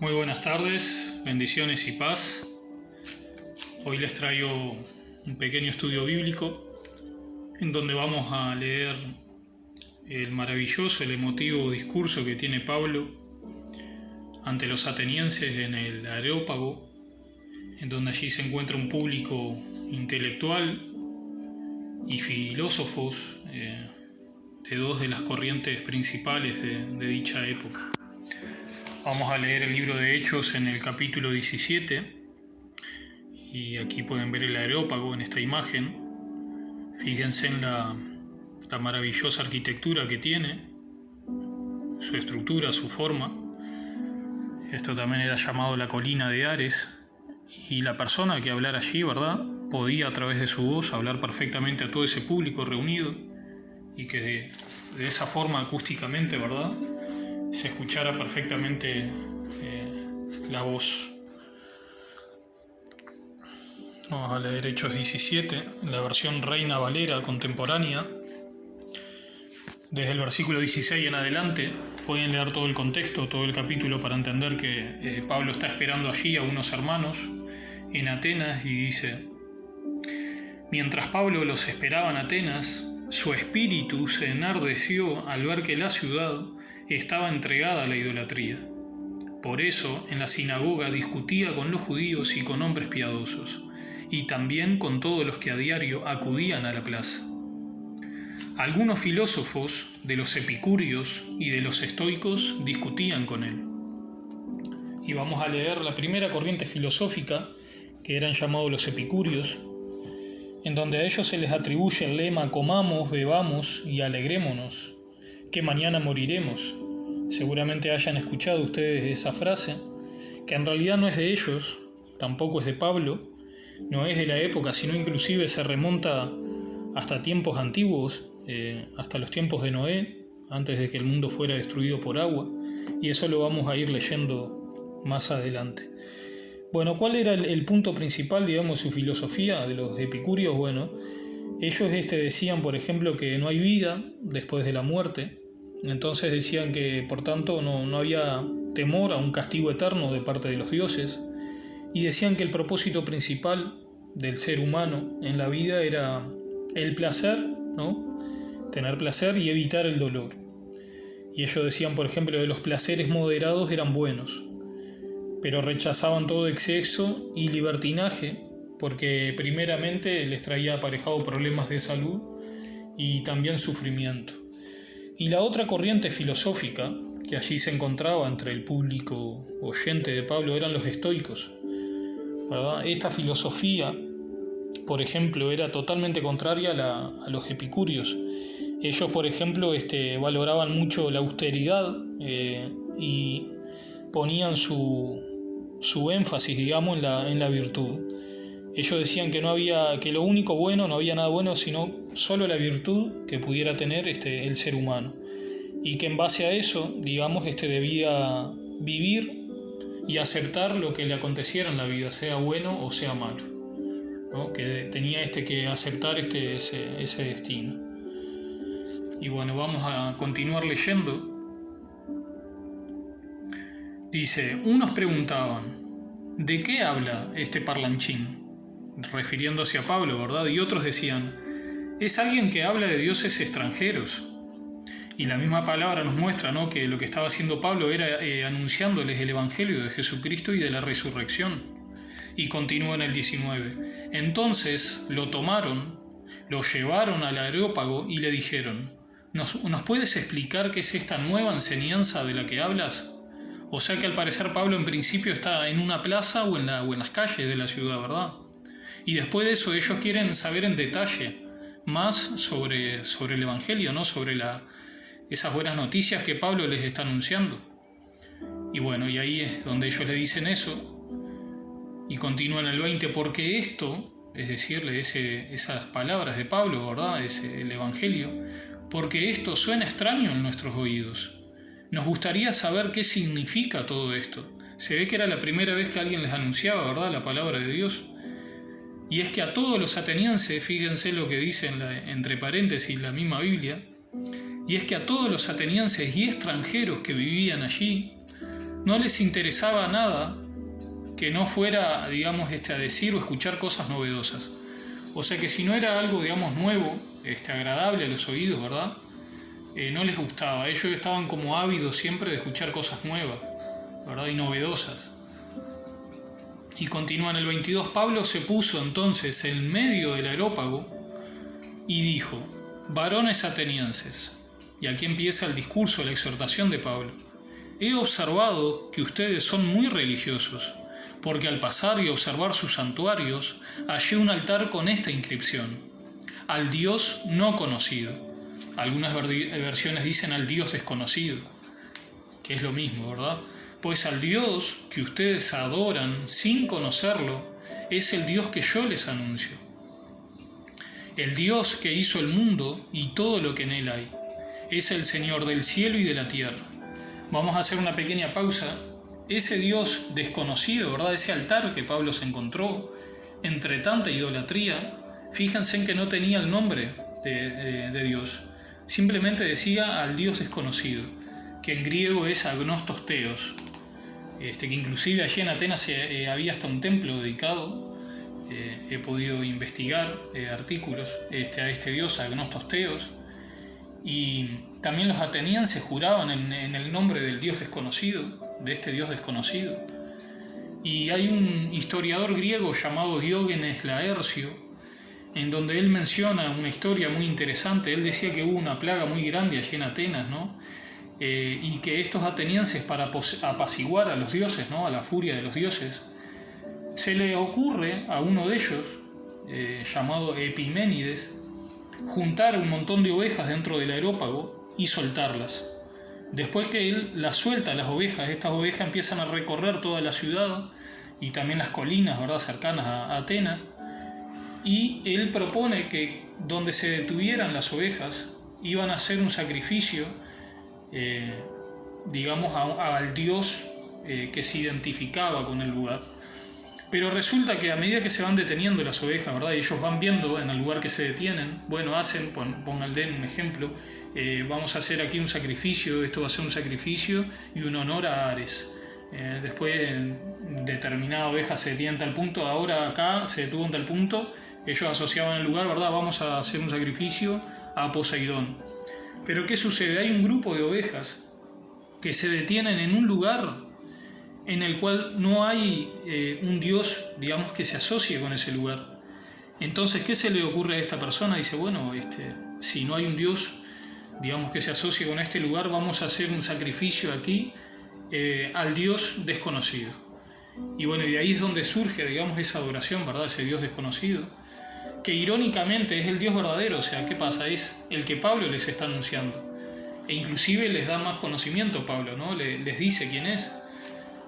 Muy buenas tardes, bendiciones y paz. Hoy les traigo un pequeño estudio bíblico en donde vamos a leer el maravilloso, el emotivo discurso que tiene Pablo ante los atenienses en el Areópago, en donde allí se encuentra un público intelectual y filósofos de dos de las corrientes principales de dicha época. Vamos a leer el libro de Hechos en el capítulo 17 y aquí pueden ver el Areópago en esta imagen. Fíjense en la maravillosa arquitectura que tiene, su estructura, su forma. Esto también era llamado la colina de Ares, y la persona que hablara allí, ¿verdad?, podía a través de su voz hablar perfectamente a todo ese público reunido y que de esa forma acústicamente, ¿verdad?, se escuchara perfectamente la voz. Vamos a leer Hechos 17, la versión Reina Valera contemporánea. Desde el versículo 16 en adelante pueden leer todo el contexto, todo el capítulo, para entender que Pablo está esperando allí a unos hermanos en Atenas y dice: mientras Pablo los esperaba en Atenas, su espíritu se enardeció al ver que la ciudad estaba entregada a la idolatría. Por eso, en la sinagoga discutía con los judíos y con hombres piadosos, y también con todos los que a diario acudían a la plaza. Algunos filósofos de los epicúreos y de los estoicos discutían con él. Y vamos a leer la primera corriente filosófica, que eran llamados los epicúreos, en donde a ellos se les atribuye el lema: comamos, bebamos y alegrémonos, que mañana moriremos. Seguramente hayan escuchado ustedes esa frase, que en realidad no es de ellos, tampoco es de Pablo, no es de la época, sino inclusive se remonta hasta tiempos antiguos, hasta los tiempos de Noé, antes de que el mundo fuera destruido por agua, y eso lo vamos a ir leyendo más adelante. Bueno, ¿cuál era el punto principal, digamos, su filosofía de los epicúreos? Bueno, ellos decían, por ejemplo, que no hay vida después de la muerte. Entonces decían que, por tanto, no había temor a un castigo eterno de parte de los dioses. Y decían que el propósito principal del ser humano en la vida era el placer, ¿no? Tener placer y evitar el dolor. Y ellos decían, por ejemplo, que los placeres moderados eran buenos, pero rechazaban todo exceso y libertinaje, porque primeramente les traía aparejado problemas de salud y también sufrimiento. Y la otra corriente filosófica que allí se encontraba entre el público oyente de Pablo eran los estoicos, ¿verdad? Esta filosofía, por ejemplo, era totalmente contraria a los epicúreos. Ellos, por ejemplo, valoraban mucho la austeridad y ponían su énfasis, digamos, en la virtud. Ellos decían que lo único bueno, no había nada bueno, sino solo la virtud que pudiera tener el ser humano. Y que en base a eso, digamos, debía vivir y aceptar lo que le aconteciera en la vida, sea bueno o sea malo, ¿no? Que tenía que aceptar ese destino. Y bueno, vamos a continuar leyendo. Dice: unos preguntaban: ¿de qué habla este parlanchín?, refiriéndose a Pablo, ¿verdad? Y otros decían: es alguien que habla de dioses extranjeros. Y la misma palabra nos muestra, ¿no?, que lo que estaba haciendo Pablo era anunciándoles el evangelio de Jesucristo y de la resurrección. Y continúa en el 19. Entonces lo tomaron, lo llevaron al Areópago y le dijeron: ¿Nos puedes explicar qué es esta nueva enseñanza de la que hablas? O sea que al parecer Pablo en principio está en una plaza o en las calles de la ciudad, ¿verdad? Y después de eso ellos quieren saber en detalle más sobre el evangelio, ¿no?, sobre esas buenas noticias que Pablo les está anunciando. Y bueno, y ahí es donde ellos le dicen eso. Y continúan el 20, porque esto, es decirle esas palabras de Pablo, ¿verdad?, el evangelio, porque esto suena extraño en nuestros oídos. Nos gustaría saber qué significa todo esto. Se ve que era la primera vez que alguien les anunciaba, ¿verdad?, la palabra de Dios. Y es que a todos los atenienses, fíjense lo que dice entre paréntesis la misma Biblia, y es que a todos los atenienses y extranjeros que vivían allí, no les interesaba nada que no fuera, digamos, a decir o escuchar cosas novedosas. O sea que si no era algo, digamos, nuevo, agradable a los oídos, ¿verdad? No les gustaba. Ellos estaban como ávidos siempre de escuchar cosas nuevas, ¿verdad? Y novedosas. Y continúa en el 22, Pablo se puso entonces en medio del Areópago y dijo: varones atenienses. Y aquí empieza el discurso, la exhortación de Pablo. He observado que ustedes son muy religiosos, porque al pasar y observar sus santuarios, hallé un altar con esta inscripción: al Dios no conocido. Algunas versiones dicen al Dios desconocido, que es lo mismo, ¿verdad? Pues al Dios que ustedes adoran sin conocerlo, es el Dios que yo les anuncio. El Dios que hizo el mundo y todo lo que en él hay. Es el Señor del cielo y de la tierra. Vamos a hacer una pequeña pausa. Ese Dios desconocido, ¿verdad? Ese altar que Pablo se encontró entre tanta idolatría, fíjense en que no tenía el nombre de Dios. Simplemente decía al Dios desconocido, que en griego es agnostos theos. Que inclusive allí en Atenas había hasta un templo dedicado. He podido investigar artículos a este Dios, agnostos theos. Y también los atenienses juraban en el nombre del Dios desconocido, de este Dios desconocido. Y hay un historiador griego llamado Diógenes Laercio, en donde él menciona una historia muy interesante. Él decía que hubo una plaga muy grande allí en Atenas, ¿no? Y que estos atenienses, para apaciguar a los dioses, ¿no? A la furia de los dioses, se le ocurre a uno de ellos, llamado Epiménides, juntar un montón de ovejas dentro del Areópago y soltarlas. Después que él las suelta, las ovejas, estas ovejas empiezan a recorrer toda la ciudad y también las colinas, ¿verdad?, cercanas a Atenas, y él propone que donde se detuvieran las ovejas iban a hacer un sacrificio, digamos, al dios que se identificaba con el lugar. Pero resulta que a medida que se van deteniendo las ovejas, ¿verdad?, y ellos van viendo en el lugar que se detienen, bueno, hacen, pónganle un ejemplo, vamos a hacer aquí un sacrificio, esto va a ser un sacrificio y un honor a Ares. Después determinada oveja se detiene en tal punto, ahora acá se detuvo en tal punto, ellos asociaban el lugar, ¿verdad?, vamos a hacer un sacrificio a Poseidón. Pero ¿qué sucede? Hay un grupo de ovejas que se detienen en un lugar en el cual no hay un dios, digamos, que se asocie con ese lugar. Entonces, ¿qué se le ocurre a esta persona? Dice, bueno, si no hay un dios, digamos, que se asocie con este lugar, vamos a hacer un sacrificio aquí al dios desconocido. Y bueno, y de ahí es donde surge, digamos, esa adoración, ¿verdad?, ese dios desconocido, que irónicamente es el dios verdadero. O sea, ¿qué pasa? Es el que Pablo les está anunciando. E inclusive les da más conocimiento Pablo, ¿no? Les dice quién es.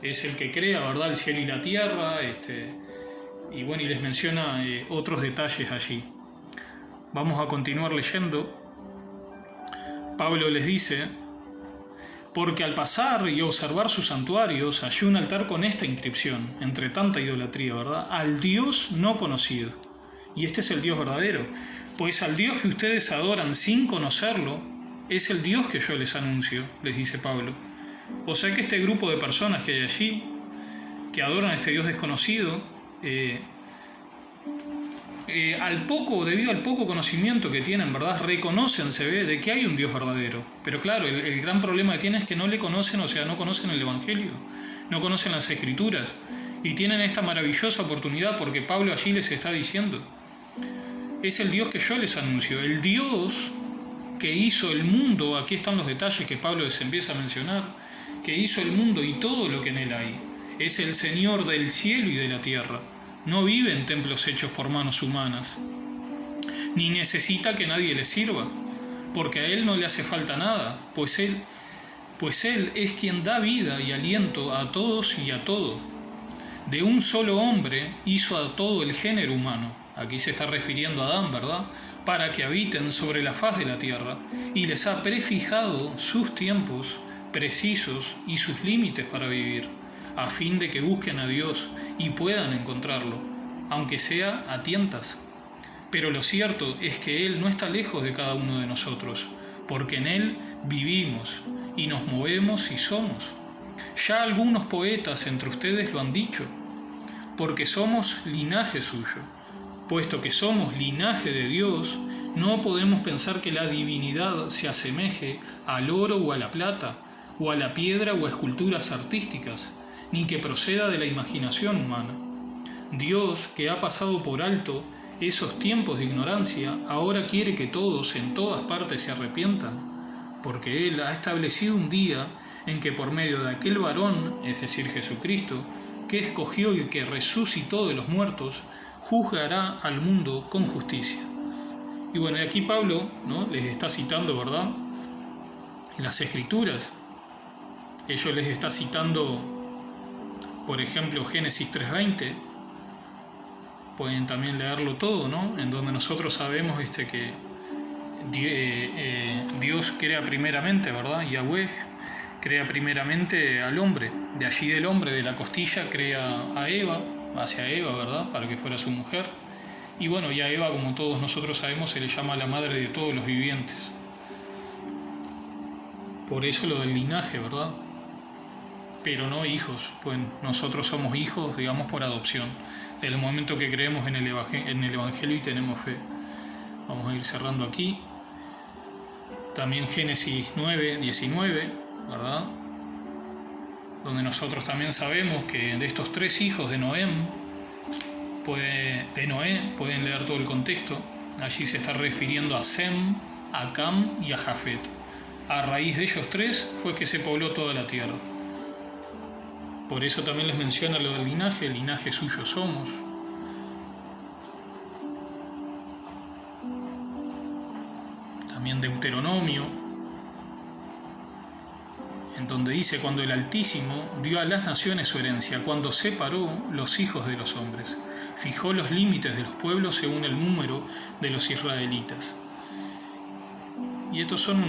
Es el que crea, ¿verdad?, el cielo y la tierra, y bueno, y les menciona otros detalles allí. Vamos a continuar leyendo. Pablo les dice: porque al pasar y observar sus santuarios, hallé un altar con esta inscripción, entre tanta idolatría, ¿verdad?, al Dios no conocido. Y este es el Dios verdadero, pues al Dios que ustedes adoran sin conocerlo, es el Dios que yo les anuncio, les dice Pablo. O sea que este grupo de personas que hay allí, que adoran a este Dios desconocido, debido al poco conocimiento que tienen, ¿verdad?, reconocen, se ve, de que hay un Dios verdadero. Pero claro, el gran problema que tienen es que no le conocen, o sea, no conocen el Evangelio, no conocen las Escrituras, y tienen esta maravillosa oportunidad porque Pablo allí les está diciendo: es el Dios que yo les anuncio, el Dios que hizo el mundo. Aquí están los detalles que Pablo les empieza a mencionar, que hizo el mundo y todo lo que en él hay. Es el Señor del cielo y de la tierra. No vive en templos hechos por manos humanas, ni necesita que nadie le sirva, porque a él no le hace falta nada, pues él es quien da vida y aliento a todos y a todo. De un solo hombre hizo a todo el género humano. Aquí se está refiriendo a Adán, ¿verdad?, para que habiten sobre la faz de la tierra, y les ha prefijado sus tiempos precisos y sus límites para vivir, a fin de que busquen a Dios y puedan encontrarlo, aunque sea a tientas. Pero lo cierto es que Él no está lejos de cada uno de nosotros, porque en Él vivimos y nos movemos y somos. Ya algunos poetas entre ustedes lo han dicho, porque somos linaje suyo. Puesto que somos linaje de Dios, no podemos pensar que la divinidad se asemeje al oro o a la plata, o a la piedra o a esculturas artísticas, ni que proceda de la imaginación humana. Dios, que ha pasado por alto esos tiempos de ignorancia, ahora quiere que todos en todas partes se arrepientan, porque Él ha establecido un día en que por medio de aquel varón, es decir, Jesucristo, que escogió y que resucitó de los muertos, juzgará al mundo con justicia. Y bueno, aquí Pablo, ¿no?, les está citando, ¿verdad?, en las Escrituras. Ellos les está citando, por ejemplo, Génesis 3:20. Pueden también leerlo todo, ¿no?, en donde nosotros sabemos que Dios crea primeramente, ¿verdad?, Yahweh crea primeramente al hombre. De allí del hombre, de la costilla, crea a Eva, hacia Eva, ¿verdad?, para que fuera su mujer. Y bueno, ya Eva, como todos nosotros sabemos, se le llama la madre de todos los vivientes. Por eso lo del linaje, ¿verdad? Pero no hijos, pues nosotros somos hijos, digamos, por adopción, del momento que creemos en el Evangelio y tenemos fe. Vamos a ir cerrando aquí. También Génesis 9:19, ¿verdad?, donde nosotros también sabemos que de estos 3 hijos de Noé, pueden leer todo el contexto. Allí se está refiriendo a Sem, a Cam y a Jafet. A raíz de ellos 3 fue que se pobló toda la tierra. Por eso también les menciona lo del linaje, el linaje suyo somos. También Deuteronomio, en donde dice: cuando el Altísimo dio a las naciones su herencia, cuando separó los hijos de los hombres, fijó los límites de los pueblos según el número de los israelitas. Y estos son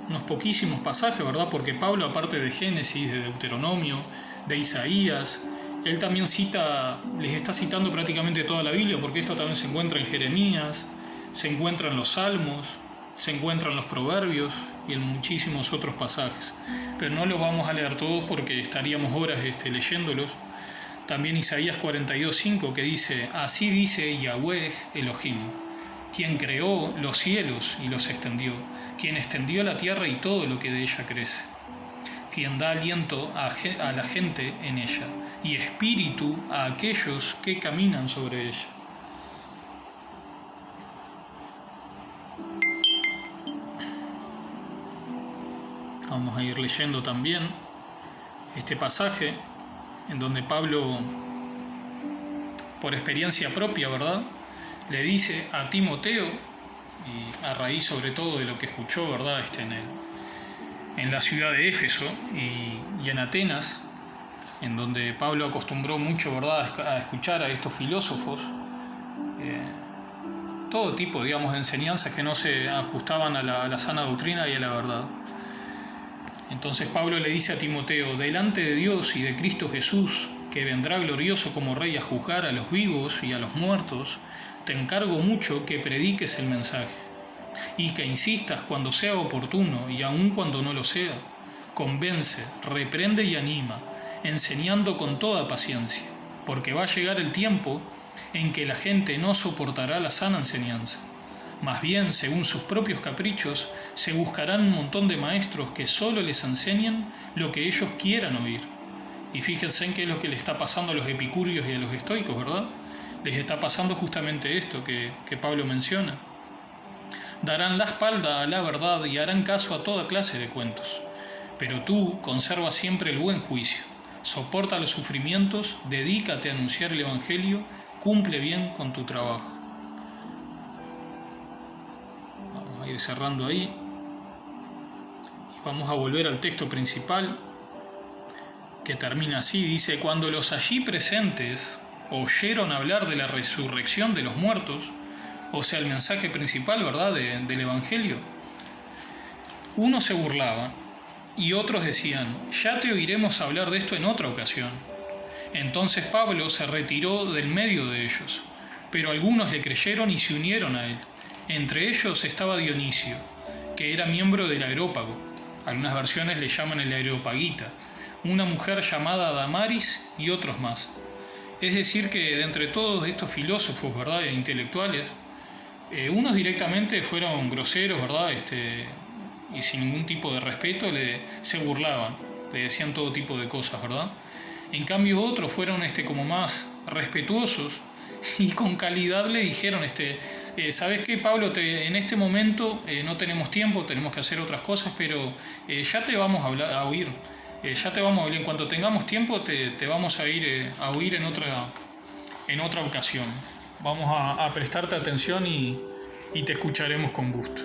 unos poquísimos pasajes, ¿verdad? Porque Pablo, aparte de Génesis, de Deuteronomio, de Isaías, él también les está citando prácticamente toda la Biblia, porque esto también se encuentra en Jeremías, se encuentra en los Salmos, se encuentra en los Proverbios y en muchísimos otros pasajes. Pero no los vamos a leer todos porque estaríamos horas leyéndolos. También Isaías 42:5, que dice: así dice Yahweh Elohim, quien creó los cielos y los extendió, quien extendió la tierra y todo lo que de ella crece, quien da aliento a la gente en ella y espíritu a aquellos que caminan sobre ella. Vamos a ir leyendo también este pasaje en donde Pablo, por experiencia propia, ¿verdad?, le dice a Timoteo, y a raíz sobre todo de lo que escuchó, ¿verdad?, en la ciudad de Éfeso y en Atenas, en donde Pablo acostumbró mucho, ¿verdad?, a escuchar a estos filósofos, todo tipo, digamos, de enseñanzas que no se ajustaban a la sana doctrina y a la verdad. Entonces Pablo le dice a Timoteo: delante de Dios y de Cristo Jesús, que vendrá glorioso como Rey a juzgar a los vivos y a los muertos, te encargo mucho que prediques el mensaje, y que insistas cuando sea oportuno y aun cuando no lo sea. Convence, reprende y anima, enseñando con toda paciencia, porque va a llegar el tiempo en que la gente no soportará la sana enseñanza. Más bien, según sus propios caprichos, se buscarán un montón de maestros que solo les enseñen lo que ellos quieran oír. Y fíjense en qué es lo que le está pasando a los epicúreos y a los estoicos, ¿verdad? Les está pasando justamente esto que Pablo menciona. Darán la espalda a la verdad y harán caso a toda clase de cuentos. Pero tú conserva siempre el buen juicio, soporta los sufrimientos, dedícate a anunciar el Evangelio, cumple bien con tu trabajo. Vamos a ir cerrando ahí. Y vamos a volver al texto principal, que termina así. Dice: cuando los allí presentes oyeron hablar de la resurrección de los muertos, o sea, el mensaje principal, ¿verdad?, del Evangelio, unos se burlaban y otros decían: ya te oiremos hablar de esto en otra ocasión. Entonces Pablo se retiró del medio de ellos, pero algunos le creyeron y se unieron a él. Entre ellos estaba Dionisio, que era miembro del Areópago. Algunas versiones le llaman el Areopagita, una mujer llamada Damaris y otros más. Es decir, que de entre todos estos filósofos, ¿verdad?, e intelectuales, unos directamente fueron groseros, ¿verdad?, y sin ningún tipo de respeto se burlaban, le decían todo tipo de cosas, ¿verdad? En cambio otros fueron como más respetuosos y con calidad le dijeron, ¿sabes qué, Pablo? En este momento no tenemos tiempo, tenemos que hacer otras cosas, pero ya te vamos a oír. Ya te vamos a oír, en cuanto tengamos tiempo te vamos a ir a oír en otra ocasión. Vamos a prestarte atención y te escucharemos con gusto.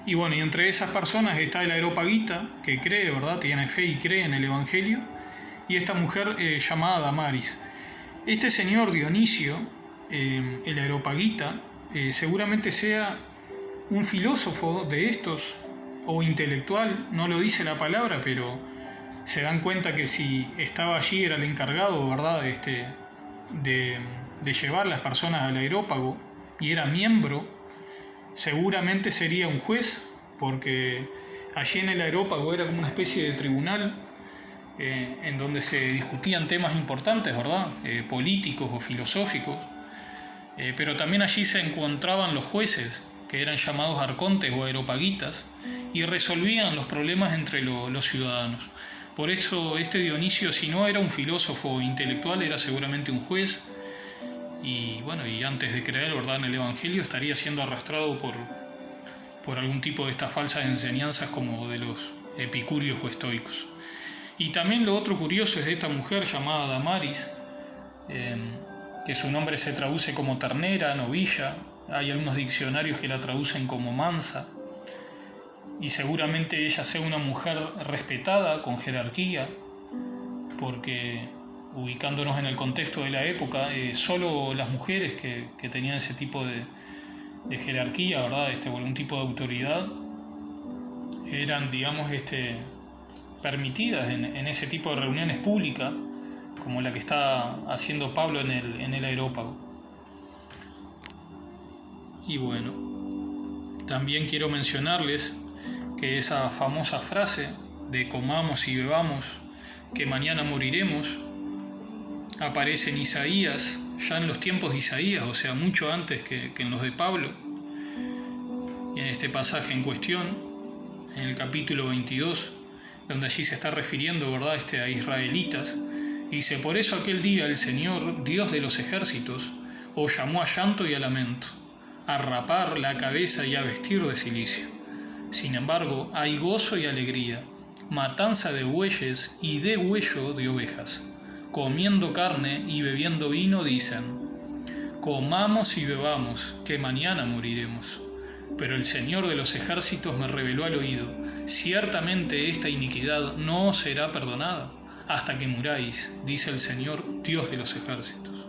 Y bueno, y entre esas personas está el Areopagita, que cree, ¿verdad? Tiene fe y cree en el Evangelio, y esta mujer llamada Damaris. Este señor Dionisio, el Areopagita, seguramente sea un filósofo de estos, o intelectual, no lo dice la palabra, pero se dan cuenta que si estaba allí era el encargado, ¿verdad?, de llevar las personas al Areópago, y era miembro, seguramente sería un juez, porque allí en el Areópago era como una especie de tribunal en donde se discutían temas importantes, ¿verdad?, políticos o filosóficos, pero también allí se encontraban los jueces, que eran llamados arcontes o areopagitas, y resolvían los problemas entre los ciudadanos. Por eso Dionisio, si no era un filósofo intelectual, era seguramente un juez, y bueno, y antes de creer, ¿verdad?, en el Evangelio, estaría siendo arrastrado por algún tipo de estas falsas enseñanzas como de los epicúreos o estoicos. Y también lo otro curioso es de esta mujer llamada Damaris, que su nombre se traduce como ternera, novilla. Hay algunos diccionarios que la traducen como mansa, y seguramente ella sea una mujer respetada, con jerarquía, porque ubicándonos en el contexto de la época, solo las mujeres que tenían ese tipo de jerarquía, ¿verdad?, o algún tipo de autoridad, eran, digamos, permitidas en ese tipo de reuniones públicas, como la que está haciendo Pablo en el Areópago. Y bueno, también quiero mencionarles que esa famosa frase de comamos y bebamos, que mañana moriremos, aparece en Isaías, ya en los tiempos de Isaías, o sea, mucho antes que en los de Pablo. Y en este pasaje en cuestión, en el capítulo 22, donde allí se está refiriendo, ¿verdad?, a israelitas, y dice: por eso aquel día el Señor, Dios de los ejércitos, os llamó a llanto y a lamento, a rapar la cabeza y a vestir de cilicio. Sin embargo, hay gozo y alegría, matanza de bueyes y degüello de ovejas. Comiendo carne y bebiendo vino dicen: comamos y bebamos, que mañana moriremos. Pero el Señor de los ejércitos me reveló al oído: ciertamente esta iniquidad no os será perdonada hasta que muráis, dice el Señor, Dios de los ejércitos.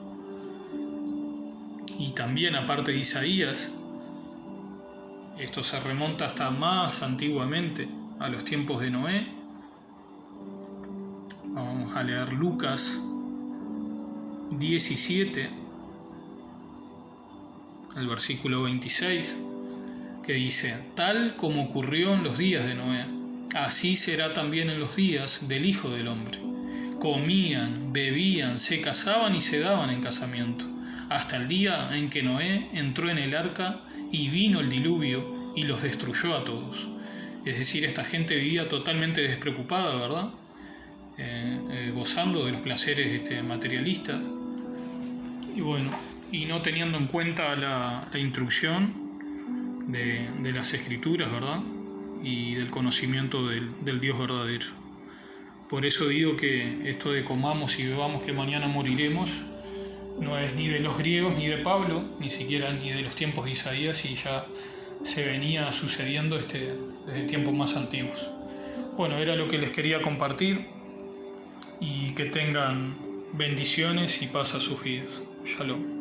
Y también, aparte de Isaías, esto se remonta hasta más antiguamente, a los tiempos de Noé. Vamos a leer Lucas 17, el versículo 26, que dice: tal como ocurrió en los días de Noé, así será también en los días del Hijo del Hombre. Comían, bebían, se casaban y se daban en casamiento, hasta el día en que Noé entró en el arca y vino el diluvio y los destruyó a todos. Es decir, esta gente vivía totalmente despreocupada, ¿verdad?, gozando de los placeres materialistas, y bueno, y no teniendo en cuenta la instrucción de las Escrituras, ¿verdad?, y del conocimiento del Dios verdadero. Por eso digo que esto de comamos y bebamos, que mañana moriremos, no es ni de los griegos ni de Pablo, ni siquiera ni de los tiempos de Isaías, y ya se venía sucediendo desde tiempos más antiguos. Bueno, era lo que les quería compartir, y que tengan bendiciones y paz a sus vidas. Shalom.